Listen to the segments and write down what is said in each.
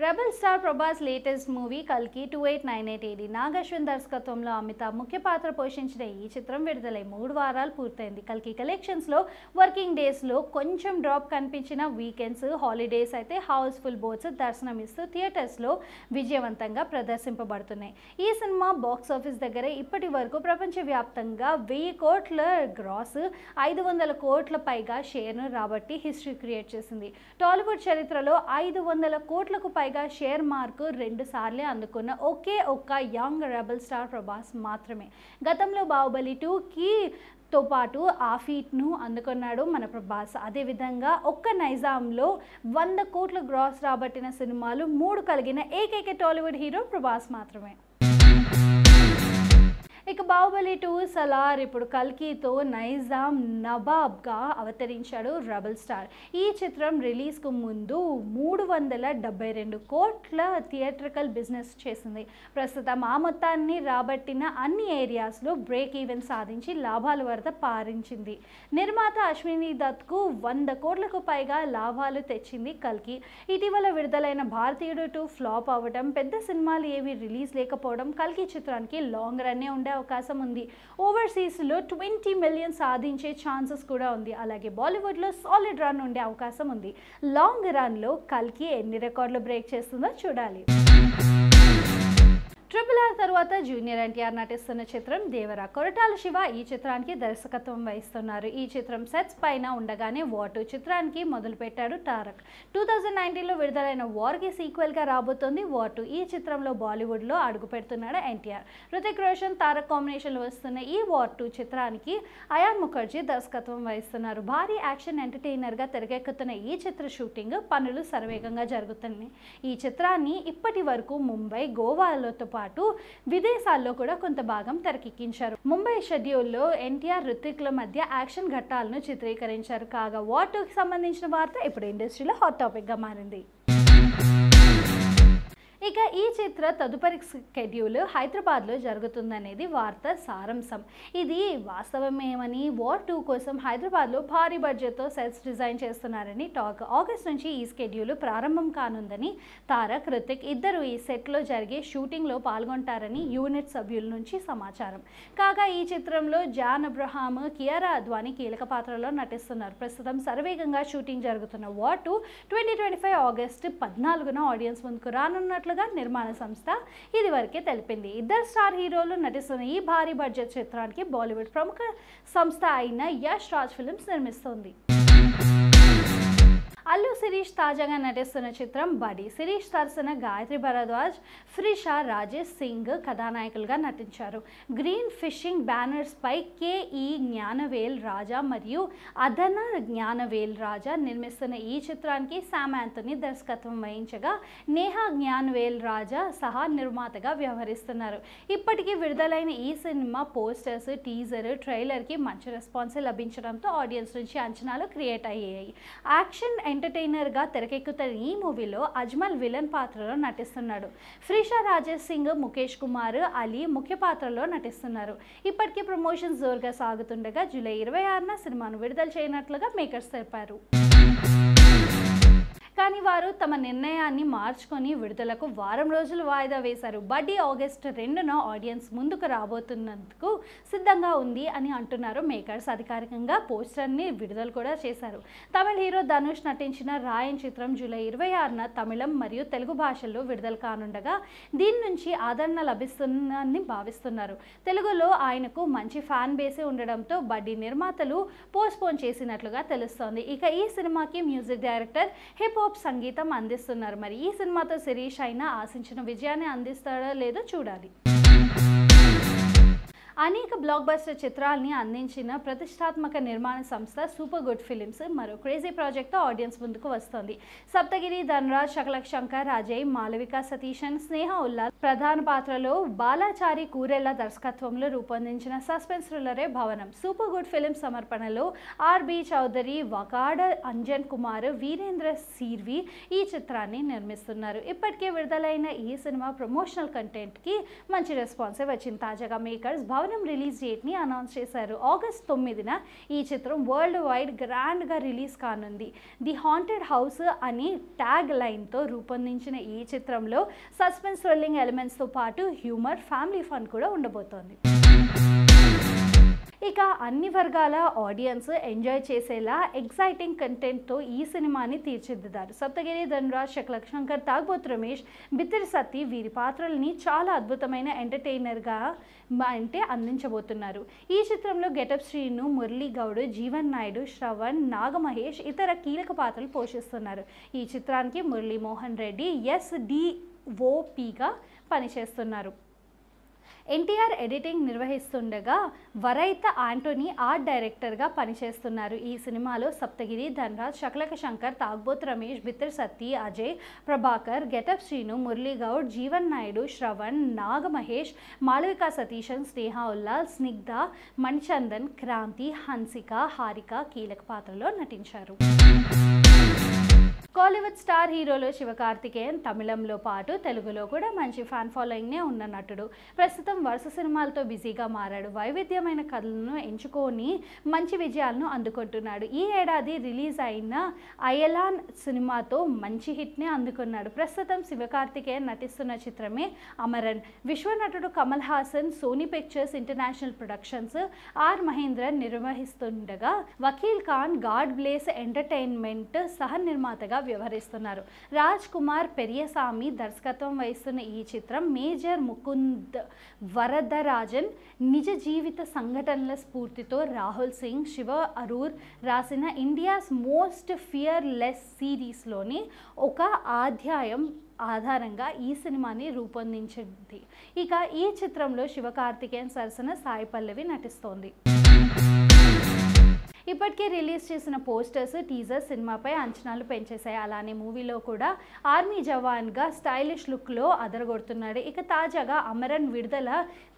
Rebel star Prabhas latest movie కల్కి 2898 AD Nag Ashwin దర్శకత్వంలో అమితాబ్ ముఖ్య పాత్ర పోషించిన ఈ చిత్రం విడుదలై 3 వారాలు పూర్తయింది. కల్కి కలెక్షన్స్లో వర్కింగ్ డేస్లో కొంచెం డ్రాప్ కనిపించిన వీకెండ్స్, హాలిడేస్ అయితే హౌస్ఫుల్ బోర్డ్స్ దర్శనమిస్తూ థియేటర్స్లో విజయవంతంగా ప్రదర్శింపబడుతున్నాయి. ఈ సినిమా బాక్సాఫీస్ దగ్గర ఇప్పటి వరకు ప్రపంచవ్యాప్తంగా 1000 కోట్ల గ్రాస్, 500 కోట్ల పైగా షేర్ను రాబట్టి హిస్టరీ క్రియేట్ చేసింది. టాలీవుడ్ చరిత్రలో 500 కోట్లకు పైగా షేర్ మార్కు 2 సార్లు అందుకున్న ఒకే ఒక్క యంగ్ రెబల్ స్టార్ ప్రభాస్ మాత్రమే. గతంలో బాహుబలి 2కి తో పాటు ఆ ఫీట్ను అందుకున్నాడు మన ప్రభాస్. అదేవిధంగా ఒక్క నైజాంలో 100 కోట్ల గ్రాస్ రాబట్టిన సినిమాలు 3 కలిగిన ఏకైక టాలీవుడ్ హీరో ప్రభాస్ మాత్రమే. ఇక బాహుబలి 2 సలార్ ఇప్పుడు కల్కితో నైజాం నవాబ్గా అవతరించాడు రెబల్ స్టార్. ఈ చిత్రం రిలీజ్కు ముందు 372 కోట్ల థియేట్రికల్ బిజినెస్ చేసింది. ప్రస్తుతం ఆ మొత్తాన్ని రాబట్టిన అన్ని ఏరియాస్లో బ్రేక్ ఈవెన్ సాధించి లాభాల వరద పారించింది. నిర్మాత అశ్విని దత్కు 100 కోట్లకు పైగా లాభాలు తెచ్చింది కల్కి. ఇటీవల విడుదలైన భారతీయుడు 2 ఫ్లాప్ అవ్వడం, పెద్ద సినిమాలు ఏవి రిలీజ్ లేకపోవడం కల్కి చిత్రానికి లాంగ్ రన్నే ఉండే అవకాశం ఉంది. ఓవర్సీస్లో 20 మిలియన్ సాధించే ఛాన్సెస్ కూడా ఉంది. అలాగే బాలీవుడ్లో సాలిడ్ రన్ ఉండే అవకాశం ఉంది. లాంగ్ రన్లో కల్కి ఎన్ని రికార్డులు బ్రేక్ చేస్తుందో చూడాలి. RRR తర్వాత జూనియర్ ఎన్టీఆర్ నటిస్తున్న చిత్రం దేవరా. కొరటాల శివ ఈ చిత్రానికి దర్శకత్వం వహిస్తున్నారు. ఈ చిత్రం సెట్స్ పైన ఉండగానే వార్ 2 చిత్రానికి మొదలుపెట్టాడు తారక్. 2019లో విడుదలైన వార్కి సీక్వెల్గా రాబోతోంది వార్ 2. ఈ చిత్రంలో బాలీవుడ్లో అడుగు పెడుతున్నాడు ఎన్టీఆర్. హృతిక్ రోషన్, తారక్ కాంబినేషన్లో వస్తున్న ఈ వార్ 2 చిత్రానికి అయాన్ ముఖర్జీ దర్శకత్వం వహిస్తున్నారు. భారీ యాక్షన్ ఎంటర్టైనర్గా తెరకెక్కుతున్న ఈ చిత్ర షూటింగ్ పనులు శరవేగంగా జరుగుతున్నాయి. ఈ చిత్రాన్ని ఇప్పటి వరకు ముంబై, గోవాలతో పాటు విదేశాల్లో కూడా కొంత భాగం తెరకెక్కించారు. ముంబై షెడ్యూల్లో ఎన్టీఆర్, హృతిక్ల మధ్య యాక్షన్ ఘట్టాలను చిత్రీకరించారు. కాగా వార్ 2కి సంబంధించిన వార్త ఇప్పుడు ఇండస్ట్రీలో హాట్ టాపిక్గా మారింది. ఇక ఈ చిత్ర తదుపరి షెడ్యూల్ హైదరాబాద్లో జరుగుతుందనేది వార్త సారాంశం. ఇది వాస్తవమేమని వార్ 2 కోసం హైదరాబాద్లో భారీ బడ్జెట్తో సెట్స్ డిజైన్ చేస్తున్నారని టాక్. ఆగస్ట్ నుంచి ఈ షెడ్యూల్ ప్రారంభం కానుందని తారక్, హృతిక్ ఇద్దరు ఈ సెట్లో జరిగే షూటింగ్లో పాల్గొంటారని యూనిట్ సభ్యుల నుంచి సమాచారం. కాగా ఈ చిత్రంలో జాన్ అబ్రహాం, కియారా అద్వానీ కీలక పాత్రలో నటిస్తున్నారు. ప్రస్తుతం శరవేగంగా షూటింగ్ జరుగుతున్న వార్ 2 2025 ఆగస్టు 14న ఆడియన్స్ ముందుకు రానున్నట్లుగా నిర్మాణ సంస్థ ఇదివరకే తెలిపింది. ఇద్దరు స్టార్ హీరోలు నటిస్తున్న ఈ భారీ బడ్జెట్ చిత్రానికి బాలీవుడ్ ప్రముఖ సంస్థ అయిన యష్ రాజ్ ఫిల్మ్స్ నిర్మిస్తోంది. అల్లు శిరీష్ తాజాగా నటిస్తున్న చిత్రం బడి. శిరీష్ సరసన గాయత్రి భరద్వాజ్, ఫ్రిషా, రాజేష్ సింగ్ కథానాయకులుగా నటించారు. గ్రీన్ ఫిషింగ్ బ్యానర్స్ పై కెఈ జ్ఞానవేల్ రాజా మరియు అదన జ్ఞానవేల్ రాజా నిర్మిస్తున్న ఈ చిత్రానికి శామ్ యాంథనీ దర్శకత్వం వహించగా నేహా జ్ఞానవేల్ రాజా సహా నిర్మాతగా వ్యవహరిస్తున్నారు. ఇప్పటికీ విడుదలైన ఈ సినిమా పోస్టర్స్, టీజర్, ట్రైలర్కి మంచి రెస్పాన్స్ లభించడంతో ఆడియన్స్ నుంచి అంచనాలు క్రియేట్ అయ్యాయి. యాక్షన్ ఎంటర్టైనర్గా తెరకెక్కుతున్న ఈ మూవీలో అజ్మల్ విలన్ పాత్రలో నటిస్తున్నాడు. ఫ్రిషా, రాజేష్ సింగ్, ముఖేష్ కుమార్, అలీ ముఖ్య పాత్రలో నటిస్తున్నారు. ఇప్పటికీ ప్రమోషన్స్ జోరుగా సాగుతుండగా జూలై 26న సినిమాను విడుదల చేయనట్లుగా మేకర్స్ తెలిపారు. కానీ వారు తమ నిర్ణయాన్ని మార్చుకొని విడుదలకు వారం రోజులు వాయిదా వేశారు. బడ్డీ ఆగస్టు 2న ఆడియన్స్ ముందుకు రాబోతున్నందుకు సిద్ధంగా ఉంది అని అంటున్నారు మేకర్స్. అధికారికంగా పోస్టర్ని విడుదల కూడా చేశారు. తమిళ హీరో ధనుష్ నటించిన రాయన్ చిత్రం జూలై 26న తమిళం మరియు తెలుగు భాషల్లో విడుదల కానుండగా దీని నుంచి ఆదరణ లభిస్తుందని భావిస్తున్నారు. తెలుగులో ఆయనకు మంచి ఫ్యాన్ బేసే ఉండడంతో బడ్డీ నిర్మాతలు పోస్ట్పోన్ చేసినట్లుగా తెలుస్తోంది. ఇక ఈ సినిమాకి మ్యూజిక్ డైరెక్టర్ హిప్ సంగీతం అందిస్తున్నారు. మరి ఈ సినిమాతో శిరీష్ అయినా ఆశించిన విజయాన్ని అందిస్తాడో లేదో చూడాలి. అనేక బ్లాక్ బస్టర్ చిత్రాల్ని అందించిన ప్రతిష్టాత్మక నిర్మాణ సంస్థ సూపర్ గుడ్ ఫిలిమ్స్ మరో క్రేజీ ప్రాజెక్ట్తో ఆడియన్స్ ముందుకు వస్తోంది. సప్తగిరి, ధనరాజ్, శకలక్ శంకర్, అజయ్, మాలవిక సతీశన్, స్నేహ ఉల్లాల్ ప్రధాన పాత్రలో బాలాచారి కూరెళ్ల దర్శకత్వంలో రూపొందించిన సస్పెన్స్ థ్రిల్లరే భవనం. సూపర్ గుడ్ ఫిలిమ్స్ సమర్పణలో ఆర్బి చౌదరి, వకాడ అంజన్ కుమార్, వీరేంద్ర సీర్వి ఈ చిత్రాన్ని నిర్మిస్తున్నారు. ఇప్పటికే విడుదలైన ఈ సినిమా ప్రమోషనల్ కంటెంట్కి మంచి రెస్పాన్సే వచ్చింది. తాజాగా మేకర్స్ యవ్వనం రిలీజ్ డేట్ని అనౌన్స్ చేశారు. ఆగస్ట్ 9న ఈ చిత్రం వరల్డ్ వైడ్ గ్రాండ్గా రిలీజ్ కానుంది. ది హాంటెడ్ హౌస్ అని ట్యాగ్ లైన్తో రూపొందించిన ఈ చిత్రంలో సస్పెన్స్ థ్రిల్లింగ్ ఎలిమెంట్స్తో పాటు హ్యూమర్, ఫ్యామిలీ ఫన్ కూడా ఉండబోతోంది. ఇక అన్ని వర్గాల ఆడియన్స్ ఎంజాయ్ చేసేలా ఎక్సైటింగ్ కంటెంట్తో ఈ సినిమాని తీర్చిదిద్దారు. సప్తగిరి, ధన్రాజ్, శక్లక శంకర్, తాగ్బోతు రమేష్, బిత్తిరి సత్తి వీరి పాత్రల్ని చాలా అద్భుతమైన ఎంటర్టైనర్గా అందించబోతున్నారు. ఈ చిత్రంలో గెటప్ శ్రీను, మురళీ గౌడ్, జీవన్ నాయుడు, శ్రవణ్, నాగమహేష్ ఇతర కీలక పాత్రలు పోషిస్తున్నారు. ఈ చిత్రానికి మురళీ మోహన్ రెడ్డి SDOPగా పనిచేస్తున్నారు. ఎన్టీఆర్ ఎడిటింగ్ నిర్వహిస్తుండగా వరైత ఆంటోనీ ఆర్ట్ డైరెక్టర్గా పనిచేస్తున్నారు. ఈ సినిమాలో సప్తగిరి, ధన్రాజ్, శక్లక శంకర్, తాగ్బోతు రమేష్, బిత్తిరి సత్తి, అజయ్, ప్రభాకర్, గెటప్ శ్రీను, మురళీ గౌడ్, జీవన్ నాయుడు, శ్రవణ్, నాగమహేష్, మాళవిక సతీశన్, స్నేహ ఉల్లాల్, స్నిగ్ధ, మణిచందన్, క్రాంతి, హన్సిక, హారిక కీలక పాత్రలో నటించారు. కాలీవుడ్ స్టార్ హీరోలో శివకార్తికేయన్ తమిళంలో పాటు తెలుగులో కూడా మంచి ఫ్యాన్ ఫాలోయింగ్నే ఉన్న నటుడు. ప్రస్తుతం వరుస సినిమాలతో బిజీగా మారాడు. వైవిధ్యమైన కథలను ఎంచుకొని మంచి విజయాలను అందుకుంటున్నాడు. ఈ ఏడాది రిలీజ్ అయిన అయలాన్ సినిమాతో మంచి హిట్నే అందుకున్నాడు. ప్రస్తుతం శివకార్తికేయన్ నటిస్తున్న చిత్రమే అమరన్. విశ్వనటుడు Kamal Haasan Sony Pictures International Productions Mahendran నిర్వహిస్తుండగా Vakeel Khan God Bless Entertainment సహ నిర్మాతగా వ్యవహరిస్తున్నారు. రాజ్ కుమార్ పెరియసామి దర్శకత్వం వహిస్తున్న ఈ చిత్రం మేజర్ ముకుంద్ వరదరాజన్ నిజ జీవిత సంఘటనల స్ఫూర్తితో రాహుల్ సింగ్, శివ అరూర్ రాసిన ఇండియాస్ మోస్ట్ ఫియర్లెస్ సిరీస్లోని ఒక అధ్యాయం ఆధారంగా ఈ సినిమాని రూపొందించింది. ఇక ఈ చిత్రంలో శివకార్తికేయన్ సరసన సాయి పల్లవి నటిస్తోంది. ఇప్పటికే రిలీజ్ చేసిన పోస్టర్స్, టీజర్ సినిమాపై అంచనాలు పెంచేశాయి. అలానే మూవీలో కూడా ఆర్మీ జవాన్గా స్టైలిష్ లుక్లో అదరగొడుతున్నాడు. ఇక తాజాగా అమరన్ విడుదల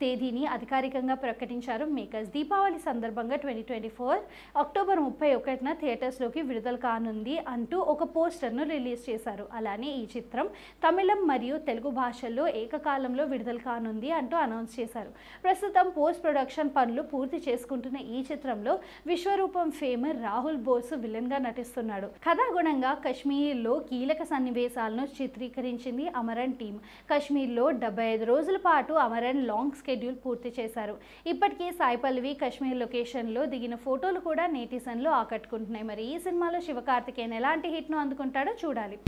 తేదీని అధికారికంగా ప్రకటించారు మేకర్స్. దీపావళి సందర్భంగా 2024 అక్టోబర్ 31న థియేటర్స్లోకి విడుదల కానుంది అంటూ ఒక పోస్టర్ను రిలీజ్ చేశారు. అలానే ఈ చిత్రం తమిళం మరియు తెలుగు భాషల్లో ఏకకాలంలో విడుదల కానుంది అంటూ అనౌన్స్ చేశారు. ప్రస్తుతం పోస్ట్ ప్రొడక్షన్ పనులు పూర్తి చేసుకుంటున్న ఈ చిత్రంలో విశ్వరూపం ఫేమర్ రాహుల్ బోస్ విలన్ గా నటిస్తున్నాడు. కథాగుణంగా కశ్మీర్లో కీలక సన్నివేశాలను చిత్రీకరించింది అమరన్ టీం. కశ్మీర్లో 75 రోజుల పాటు అమరన్ లాంగ్ షెడ్యూల్ పూర్తి చేశారు. ఇప్పటికే సాయి పల్లవి కశ్మీర్ లొకేషన్లో దిగిన ఫోటోలు కూడా నెటిజన్లు ఆకట్టుకుంటున్నాయి. మరి ఈ సినిమాలో శివకార్తికేయన్ ఎలాంటి హిట్ను అందుకుంటాడో చూడాలి.